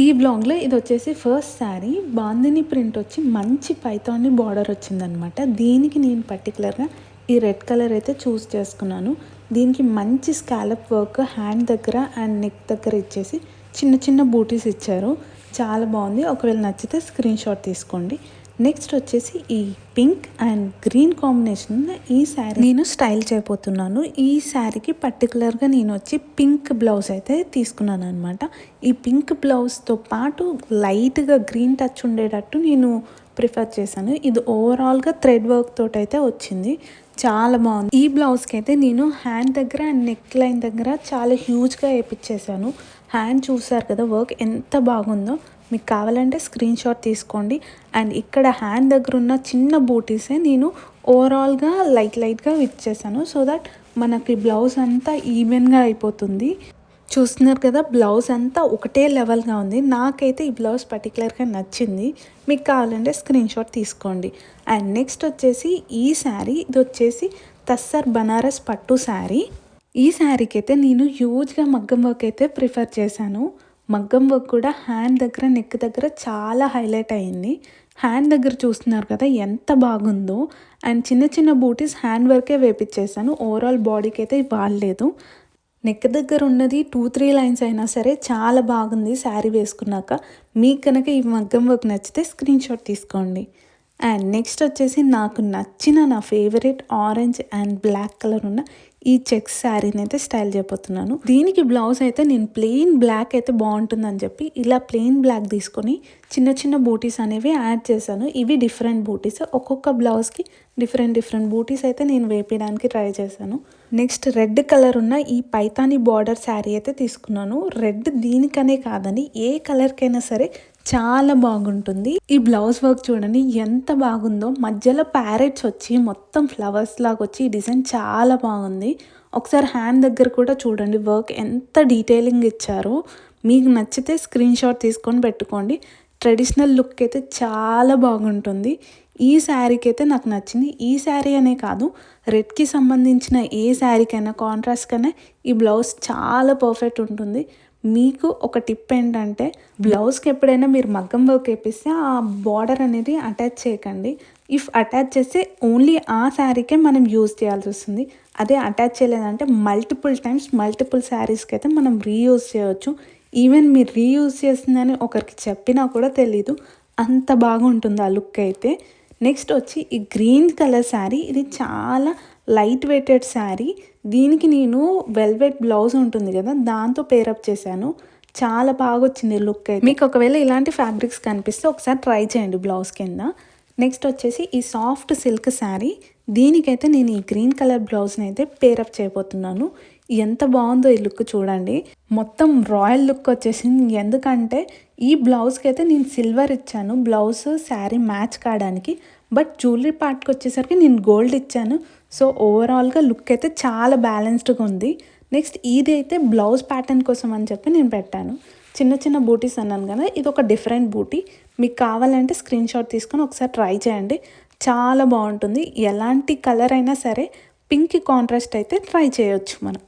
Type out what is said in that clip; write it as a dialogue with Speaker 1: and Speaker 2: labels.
Speaker 1: ఈ బ్లాగ్లో ఇది వచ్చేసి ఫస్ట్ శారీ బాందిని ప్రింట్ వచ్చి మంచి పైతాన్ని బార్డర్ వచ్చిందనమాట. దీనికి నేను పర్టికులర్గా ఈ రెడ్ కలర్ అయితే చూస్ చేసుకున్నాను. దీనికి మంచి స్కాలప్ వర్క్ హ్యాండ్ దగ్గర అండ్ నెక్ దగ్గర ఇచ్చేసి చిన్న చిన్న బూటీస్ ఇచ్చారు. చాలా బాగుంది. ఒకవేళ నచ్చితే స్క్రీన్ షాట్ తీసుకోండి. నెక్స్ట్ వచ్చేసి ఈ పింక్ అండ్ గ్రీన్ కాంబినేషన్ ఈ శారీ నేను స్టైల్ చేయబోతున్నాను. ఈ శారీకి పర్టికులర్గా నేను వచ్చి పింక్ బ్లౌజ్ అయితే తీసుకున్నాను అనమాట. ఈ పింక్ బ్లౌజ్తో పాటు లైట్గా గ్రీన్ టచ్ ఉండేటట్టు నేను ప్రిఫర్ చేశాను. ఇది ఓవరాల్గా థ్రెడ్ వర్క్ తోటి అయితే వచ్చింది. చాలా బాగుంది. ఈ బ్లౌజ్కి అయితే నేను హ్యాండ్ దగ్గర అండ్ నెక్ లైన్ దగ్గర చాలా హ్యూజ్గా వేయించేసాను. హ్యాండ్ చూసారు కదా వర్క్ ఎంత బాగుందో. మీకు కావాలంటే స్క్రీన్ షాట్ తీసుకోండి. అండ్ ఇక్కడ హ్యాండ్ దగ్గర ఉన్న చిన్న బూటీసే నేను ఓవరాల్గా లైట్గా ఇచ్చేసాను. సో దట్ మనకి బ్లౌజ్ అంతా ఈవెన్గా అయిపోతుంది. చూస్తున్నారు కదా బ్లౌజ్ అంతా ఒకటే లెవెల్గా ఉంది. నాకైతే ఈ బ్లౌజ్ పర్టికులర్గా నచ్చింది. మీకు కావాలంటే స్క్రీన్ షాట్ తీసుకోండి. అండ్ నెక్స్ట్ వచ్చేసి ఈ శారీ ఇది వచ్చేసి తస్సర్ బనారస్ పట్టు శారీ. ఈ శారీకి అయితే నేను హ్యూజ్గా మగ్గం వర్క్ అయితే ప్రిఫర్ చేశాను. మగ్గం వర్క్ కూడా హ్యాండ్ దగ్గర నెక్ దగ్గర చాలా హైలైట్ అయింది. హ్యాండ్ దగ్గర చూస్తున్నారు కదా ఎంత బాగుందో. అండ్ చిన్న చిన్న బూటీస్ హ్యాండ్ వర్కే వేపించేసాను. ఓవరాల్ బాడీకి అయితే వాడలేదు. నెక్ దగ్గర ఉన్నది 2-3 లైన్స్ అయినా సరే చాలా బాగుంది శారీ వేసుకున్నాక. మీకు కనుక ఈ మగ్గం వర్క్ నచ్చితే స్క్రీన్ షాట్ తీసుకోండి. అండ్ నెక్స్ట్ వచ్చేసి నాకు నచ్చిన నా favourite orange and black colour ఉన్న ఈ చెక్స్ శారీని అయితే స్టైల్ చేయబోతున్నాను. దీనికి బ్లౌజ్ అయితే నేను ప్లెయిన్ బ్లాక్ అయితే బాగుంటుందని చెప్పి ఇలా ప్లెయిన్ బ్లాక్ తీసుకొని చిన్న చిన్న బూటీస్ అనేవి యాడ్ చేశాను. ఇవి డిఫరెంట్ బూటీస్. ఒక్కొక్క బ్లౌజ్కి డిఫరెంట్ బూటీస్ అయితే నేను వేపించడానికి ట్రై చేశాను. నెక్స్ట్ రెడ్ కలర్ ఉన్న ఈ పైతాని బార్డర్ శారీ అయితే తీసుకున్నాను. రెడ్ దీనికనే కాదని ఏ కలర్కైనా సరే చాలా బాగుంటుంది. ఈ బ్లౌజ్ వర్క్ చూడండి ఎంత బాగుందో. మధ్యలో ప్యారెట్స్ వచ్చి మొత్తం ఫ్లవర్స్ లాగా వచ్చి ఈ డిజైన్ చాలా బాగుంది. ఒకసారి హ్యాండ్ దగ్గర కూడా చూడండి వర్క్ ఎంత డీటెయిలింగ్ ఇచ్చారో. మీకు నచ్చితే స్క్రీన్ షాట్ తీసుకొని పెట్టుకోండి. ట్రెడిషనల్ లుక్ అయితే చాలా బాగుంటుంది. ఈ శారీకి అయితే నాకు నచ్చింది. ఈ శారీ అనే కాదు, రెడ్కి సంబంధించిన ఏ శారీకైనా కాంట్రాస్ట్కైనా ఈ బ్లౌజ్ చాలా పర్ఫెక్ట్ ఉంటుంది. మీకు ఒక టిప్ ఏంటంటే బ్లౌజ్కి ఎప్పుడైనా మీరు మగ్గం వర్క్ వేపిస్తే ఆ బార్డర్ అనేది అటాచ్ చేయకండి. ఇఫ్ అటాచ్ చేస్తే ఓన్లీ ఆ శారీకే మనం యూజ్ చేయాల్సి వస్తుంది. అదే అటాచ్ చేయలేదంటే మల్టిపుల్ టైమ్స్ మల్టిపుల్ శారీస్కి అయితే మనం రీయూజ్ చేయవచ్చు. ఈవెన్ మీరు రీయూజ్ చేస్తుందని ఒకరికి చెప్పినా కూడా తెలీదు. అంత బాగుంటుంది ఆ లుక్ అయితే. నెక్స్ట్ వచ్చి ఈ గ్రీన్ కలర్ శారీ. ఇది చాలా లైట్ వెయిటెడ్ శారీ. దీనికి నేను వెల్వెట్ బ్లౌజ్ ఉంటుంది కదా దాంతో పేరప్ చేశాను. చాలా బాగా వచ్చింది లుక్ అయితే. మీకు ఒకవేళ ఇలాంటి ఫ్యాబ్రిక్స్ కనిపిస్తే ఒకసారి ట్రై చేయండి బ్లౌజ్ కింద. నెక్స్ట్ వచ్చేసి ఈ సాఫ్ట్ సిల్క్ శారీ. దీనికైతే నేను ఈ గ్రీన్ కలర్ బ్లౌజ్ని అయితే పేరప్ చేయబోతున్నాను. ఎంత బాగుందో ఈ లుక్ చూడండి. మొత్తం రాయల్ లుక్ వచ్చేసింది. ఎందుకంటే ఈ బ్లౌజ్కి అయితే నేను సిల్వర్ ఇచ్చాను బ్లౌజ్ శారీ మ్యాచ్ కావడానికి. బట్ జ్యువెలరీ పార్ట్కి వచ్చేసరికి నేను గోల్డ్ ఇచ్చాను. సో ఓవరాల్గా లుక్ అయితే చాలా బ్యాలెన్స్డ్గా ఉంది. నెక్స్ట్ ఇది అయితే బ్లౌజ్ ప్యాటర్న్ కోసం అని చెప్పి నేను పెట్టాను. చిన్న చిన్న బూటీస్ అన్నాను కదా, ఇది ఒక డిఫరెంట్ బూటీ. మీకు కావాలంటే స్క్రీన్ షాట్ తీసుకొని ఒకసారి ట్రై చేయండి. చాలా బాగుంటుంది. ఎలాంటి కలర్ అయినా సరే పింక్ కాంట్రాస్ట్ అయితే ట్రై చేయొచ్చు మనం.